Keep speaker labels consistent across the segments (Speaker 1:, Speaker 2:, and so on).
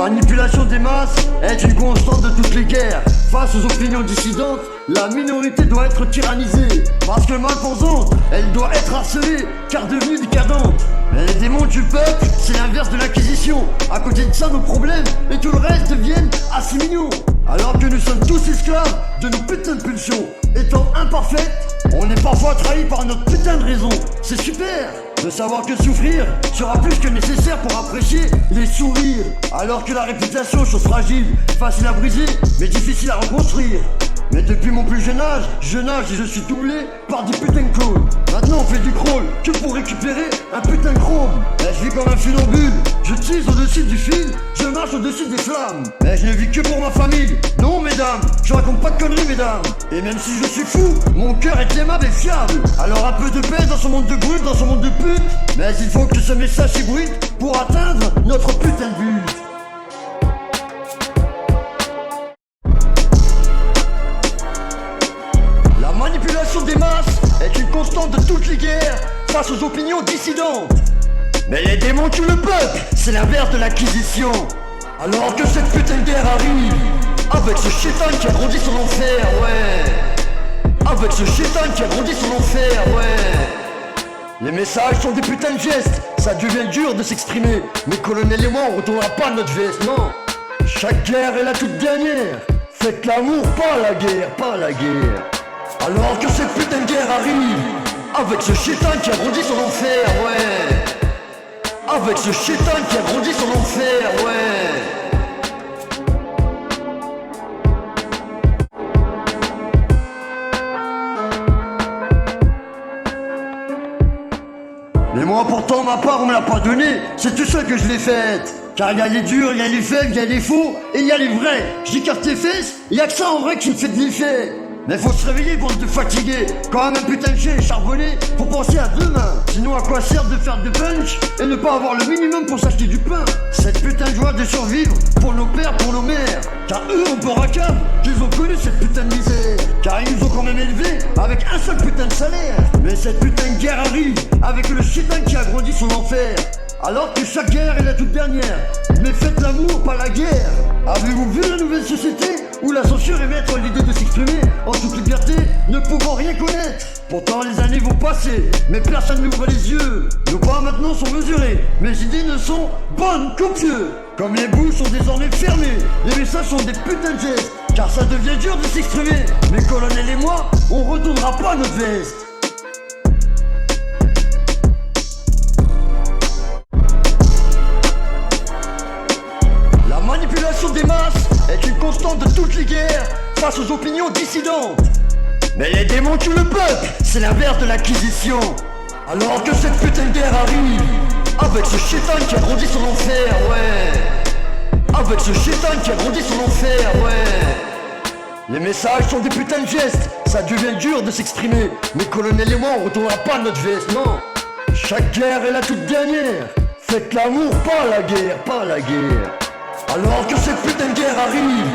Speaker 1: manipulation des masses est une constante de toutes les guerres. Face aux opinions dissidentes, la minorité doit être tyrannisée. Parce que malpensante, elle doit être harcelée, car devenue décadente. Mais les démons du peuple, c'est l'inverse de l'acquisition. À côté de ça, nos problèmes et tout le reste deviennent assez mignons. Alors que nous sommes tous esclaves de nos putains de pulsions. Étant imparfaites, on est parfois trahi par notre putain de raison. C'est super de savoir que souffrir sera plus que nécessaire pour apprécier les sourires. Alors que la réputation, chose fragile, facile à briser, mais difficile à reconstruire. Mais depuis mon plus jeune âge, je nage et je suis doublé par des putains de clones. Maintenant on fait du crawl que pour récupérer un putain de chrome. Mais je vis comme un funambule, je tisse au-dessus du fil, je marche au-dessus des flammes. Mais je ne vis que pour ma famille, non mesdames, je raconte pas de conneries mesdames. Et même si je suis fou, mon cœur est aimable et fiable. Alors un peu de paix dans ce monde de brutes, dans ce monde de putes. Mais il faut que ce message s'ébruite pour atteindre notre putain de but. La manipulation des masses est une constante de toutes les guerres face aux opinions dissidentes. Mais les démons tuent le peuple, c'est l'inverse de l'acquisition. Alors que cette putain de guerre arrive, avec ce chétan qui a grandi son enfer, ouais. Avec ce chétan qui a grandi son enfer, ouais. Les messages sont des putains de gestes, ça devient dur de s'exprimer. Mais colonel et moi on retournera pas notre veste, non. Chaque guerre est la toute dernière. Faites l'amour, pas la guerre, pas la guerre. Alors que cette putain de guerre arrive, avec ce chétan qui a grandi son enfer, ouais. Avec ce chétan qui a grandi son enfer, ouais. Mais moi pourtant ma part on me l'a pas donné, c'est tout seul que je l'ai faite. Car il y a les durs, il y a les faibles, il y a les faux et il y a les vrais. Je dis car tes fesses, il y a que ça en vrai qui me fait de l'effet. Mais faut se réveiller pour se fatiguer. Quand même un putain de jet est charbonné, faut penser à demain. Sinon à quoi sert de faire des punch et ne pas avoir le minimum pour s'acheter du pain. Cette putain de joie de survivre pour nos pères, pour nos mères. Car eux ont peur à cave qu'ils ont connu cette putain de misère. Car ils nous ont quand même élevés avec un seul putain de salaire. Mais cette putain de guerre arrive avec le chétan qui a grandi son enfer. Alors que chaque guerre est la toute dernière. Mais faites l'amour, pas la guerre. Avez-vous vu la nouvelle société où la censure est mettre l'idée de s'exprimer en toute liberté, ne pouvant rien connaître? Pourtant les années vont passer, mais personne n'ouvre les yeux. Nos pas maintenant sont mesurés, mes idées ne sont bonnes qu'aux pieux. Comme les bouches sont désormais fermées, les messages sont des putains de gestes. Car ça devient dur de s'exprimer. Mais colonel et moi, on retournera pas notre veste. La manipulation des masses est une constante de toutes les guerres face aux opinions dissidentes. Mais les démons tuent le peuple, c'est l'inverse de l'acquisition. Alors que cette putain de guerre arrive, avec ce chétan qui a grandi son enfer, ouais. Avec ce chétan qui a grandi son enfer, ouais. Les messages sont des putains de gestes, ça devient dur de s'exprimer. Mais colonel et moi on retournera pas notre veste, non. Chaque guerre est la toute dernière. Faites l'amour, pas la guerre, pas la guerre. Alors que cette putain de guerre arrive,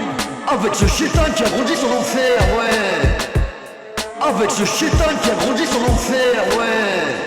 Speaker 1: avec ce chétan qui a grandi son enfer, ouais. Avec ce chétan qui a grandi son enfer, ouais.